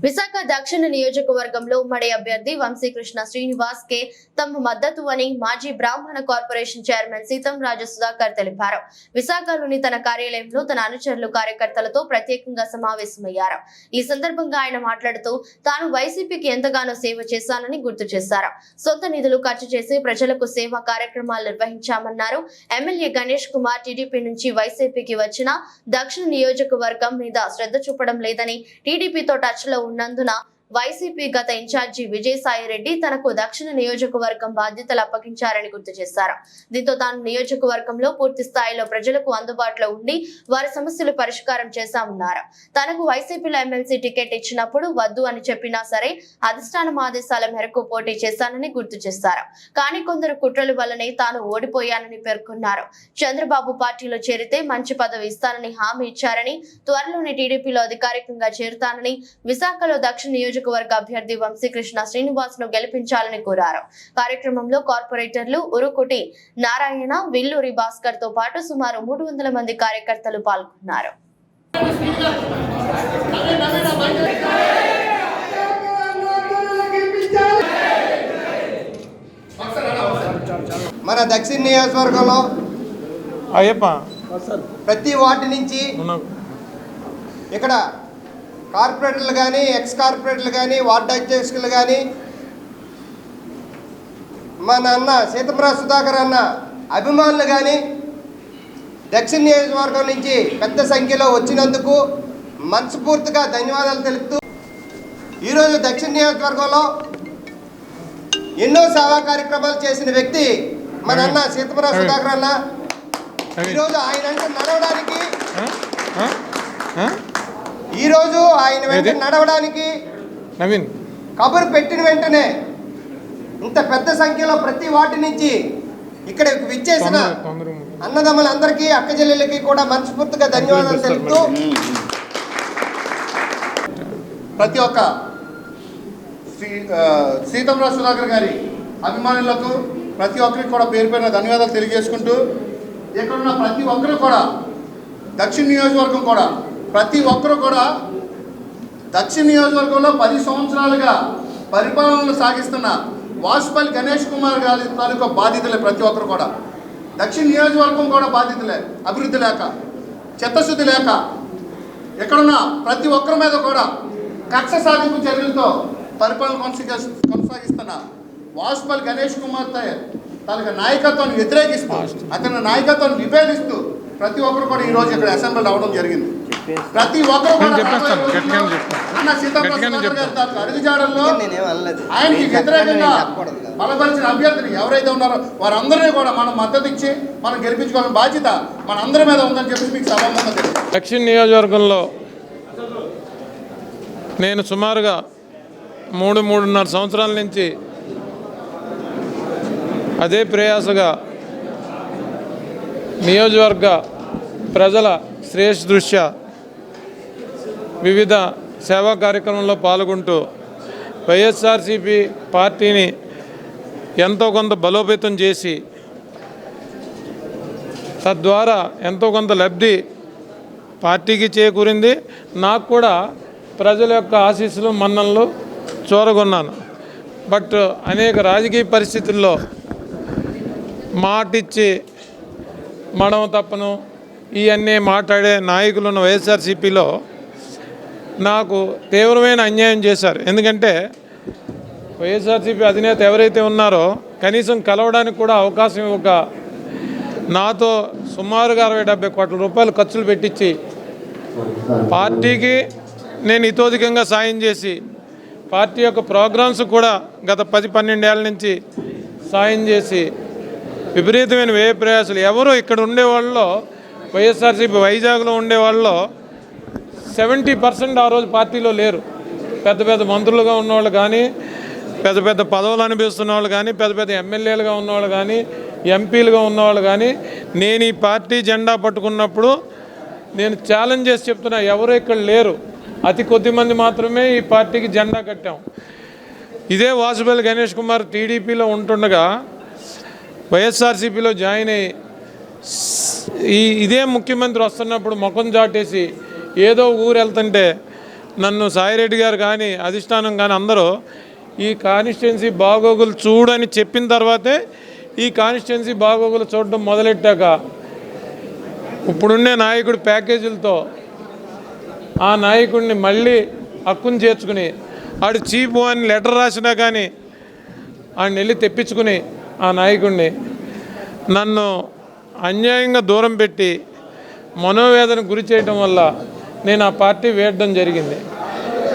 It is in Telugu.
విశాఖ దక్షిణ నియోజకవర్గంలో ఉమ్మడి అభ్యర్థి వంశీకృష్ణ శ్రీనివాస్ కే తమ మద్దతు అని మాజీ బ్రాహ్మణ కార్పొరేషన్ చైర్మన్ సీతంరాజు సుధాకర్ తెలిపారు. విశాఖలోని తన కార్యాలయంలో తన అనుచరులు కార్యకర్తలతో ప్రత్యేకంగా సమావేశమయ్యారు. ఈ సందర్భంగా ఆయన మాట్లాడుతూ తాను వైసీపీకి ఎంతగానో సేవ చేశానని గుర్తు చేశారు. సొంత నిధులు ఖర్చు చేసి ప్రజలకు సేవా కార్యక్రమాలు నిర్వహించామన్నారు. ఎమ్మెల్యే గణేష్ కుమార్ టీడీపీ నుంచి వైసీపీకి వచ్చిన దక్షిణ నియోజకవర్గం మీద శ్రద్ధ చూపడం లేదని, టీడీపీతో టచ్ లో ఉన్నందున వైసీపీ గత ఇన్ఛార్జి విజయసాయిరెడ్డి తనకు దక్షిణ నియోజకవర్గం బాధ్యతలు అప్పగించారని గుర్తు చేశారు. దీంతో తాను నియోజకవర్గంలో పూర్తి స్థాయిలో ప్రజలకు అందుబాటులో ఉండి వారి సమస్యలు పరిష్కారం చేశామన్నారు. తనకు వైసీపీలో ఎమ్మెల్సీ టికెట్ ఇచ్చినప్పుడు వద్దు అని చెప్పినా సరే అధిష్టానం ఆదేశాల మేరకు పోటీ చేశానని గుర్తు చేశారు. కానీ కొందరు కుట్రల వల్లనే తాను ఓడిపోయానని పేర్కొన్నారు. చంద్రబాబు పార్టీలో చేరితే మంచి పదవి ఇస్తానని హామీ ఇచ్చారని, త్వరలోనే టీడీపీలో అధికారికంగా చేరుతానని, విశాఖలో దక్షిణ నియోజకవర్గ అభ్యర్థి వంశీకృష్ణ శ్రీనివాస్ ను గెలిపించాలని కోరారు. కార్యక్రమంలో కార్పొరేటర్లు ఉరుకుటి నారాయణ, విల్లూరి భాస్కర్ తో పాటు సుమారు 300 మంది కార్యకర్తలు పాల్గొన్నారు. మన దక్షిణ నియోజకవర్గంలో ప్రతి వార్డు నుంచి ఇక్కడ కార్పొరేటర్లు కానీ, ఎక్స్ కార్పొరేటర్లు కానీ, వార్డు అధ్యక్షులు కానీ, మన అన్న సీతంరాజు సుధాకర్ అన్న అభిమానులు కానీ దక్షిణ నియోజకవర్గం నుంచి పెద్ద సంఖ్యలో వచ్చినందుకు మనస్ఫూర్తిగా ధన్యవాదాలు తెలుపుతూ, ఈరోజు దక్షిణ నియోజకవర్గంలో ఎన్నో సేవా కార్యక్రమాలు చేసిన వ్యక్తి మన అన్న సీతంరాజు సుధాకర్ అన్న. ఈరోజు ఆయన వెంట నడవడానికి కబురు పెట్టిన వెంటనే ఇంత పెద్ద సంఖ్యలో ప్రతి వాటి నుంచి ఇక్కడ విచ్చేసిన అన్నదమ్ములందరికీ, అక్క చెల్లెళ్ళకి కూడా మనస్ఫూర్తిగా ధన్యవాదాలు తెలుపుతూ, ప్రతి ఒక్క సీతంరాజు సుధాకర్ గారి అభిమానులకు ప్రతి ఒక్కరికి కూడా పేరు పేరున ధన్యవాదాలు తెలియజేసుకుంటూ, ఇక్కడున్న ప్రతి ఒక్కరు కూడా దక్షిణ నియోజకవర్గం కూడా ప్రతి ఒక్కరు కూడా దక్షిణ నియోజకవర్గంలో 10 సంవత్సరాలుగా పరిపాలనలు సాగిస్తున్న వాసుపల్లి గణేష్ కుమార్ గారి తాలూకా బాధితులే. ప్రతి ఒక్కరు కూడా దక్షిణ నియోజకవర్గం కూడా బాధితులే. అభివృద్ధి లేక, చిత్తశుద్ధి లేక ఎక్కడున్న ప్రతి ఒక్కరి మీద కూడా కక్ష సాధింపు చర్యలతో పరిపాలన కొనసాగిస్తున్న వాసుపల్లి గణేష్ కుమార్ తాలూకా నాయకత్వాన్ని వ్యతిరేకిస్తూ, అతని నాయకత్వాన్ని విభేదిస్తూ ప్రతి ఒక్కరు కూడా ఈరోజు ఇక్కడ అసెంబ్లీ రావడం జరిగింది. ప్రతి ఒక్కరు కూడా అన్న సీతారామరాజు గారి అడుగుజాడల్లో ఆయనకి వ్యతిరేకంగా బలపరిచిన అభ్యర్థులు ఎవరైతే ఉన్నారో వారందరినీ కూడా మనం మద్దతు ఇచ్చి మనం గెలిపించుకోవాలని బాధ్యత మన అందరి మీద ఉందని చెప్పి మీకు సభాముఖంగా తెలుసు. దక్షిణ నియోజకవర్గంలో నేను సుమారుగా 3.5 సంవత్సరాల నుంచి అదే ప్రయాసగా నియోజకవర్గ ప్రజల శ్రేయస్ దృష్ట్యా వివిధ సేవా కార్యక్రమంలో పాల్గొంటూ వైఎస్ఆర్సీపీ పార్టీని ఎంతో కొంత బలోపేతం చేసి తద్వారా ఎంతో కొంత లబ్ధి పార్టీకి చేకూరింది. నాకు కూడా ప్రజల యొక్క ఆశీస్సులు, మన్ననలు చూరగొన్నాను. బట్ అనేక రాజకీయ పరిస్థితుల్లో మాటిచ్చి మడమ తప్పను ఇవన్నీ మాట్లాడే నాయకులు ఉన్న వైఎస్ఆర్సీపీలో నాకు తీవ్రమైన అన్యాయం చేశారు. ఎందుకంటే వైఎస్ఆర్సీపీ అధినేత ఎవరైతే ఉన్నారో కనీసం కలవడానికి కూడా అవకాశం ఇవ్వక నాతో సుమారుగా 60-70 కోట్ల రూపాయలు ఖర్చులు పెట్టించి పార్టీకి నేను ఇతోధికంగా సాయం చేసి పార్టీ యొక్క ప్రోగ్రామ్స్ కూడా గత 10-12 ఏళ్ళ నుంచి సాయం చేసి విపరీతమైన వ్యయ ప్రయాసాలు. ఎవరు ఇక్కడ ఉండేవాళ్ళలో వైఎస్ఆర్సీపీ వైజాగ్లో ఉండేవాళ్ళలో 70% ఆ రోజు పార్టీలో లేరు. పెద్ద పెద్ద మంత్రులుగా ఉన్నవాళ్ళు కానీ, పెద్ద పెద్ద పదవులు అనిపిస్తున్న వాళ్ళు కానీ, పెద్ద పెద్ద ఎమ్మెల్యేలుగా ఉన్నవాళ్ళు కానీ, ఎంపీలుగా ఉన్నవాళ్ళు కానీ, నేను ఈ పార్టీ జెండా పట్టుకున్నప్పుడు నేను ఛాలెంజ్ చేసి చెప్తున్నా, ఎవరు ఇక్కడ లేరు. అతి కొద్ది మంది మాత్రమే ఈ పార్టీకి జెండా కట్టాం. ఇదే వాసుపల్లి గణేష్ కుమార్ టీడీపీలో ఉంటుండగా వైఎస్ఆర్సీపీలో జాయిన్ అయ్యి ఇదే ముఖ్యమంత్రి వస్తున్నప్పుడు ముఖం చాటేసి ఏదో ఊరు వెళ్తుంటే నన్ను సాయిరెడ్డి గారు కానీ అధిష్టానం కానీ అందరూ ఈ కాన్స్టిట్యున్సీ బాగోగులు చూడని చెప్పిన తర్వాతే ఈ కాన్స్టిట్యున్సీ బాగోగులు చూడడం మొదలెట్టాక ఇప్పుడున్నే నాయకుడు ప్యాకేజీలతో ఆ నాయకుడిని మళ్ళీ హక్కును చేర్చుకుని ఆడు చీపు అని లెటర్ రాసినా కానీ ఆడిని వెళ్ళి తెప్పించుకుని ఆ నాయకుడిని నన్ను అన్యాయంగా దూరం పెట్టి మనోవేదనకు గురి చేయడం వల్ల నేను ఆ పార్టీ వేయడం జరిగింది.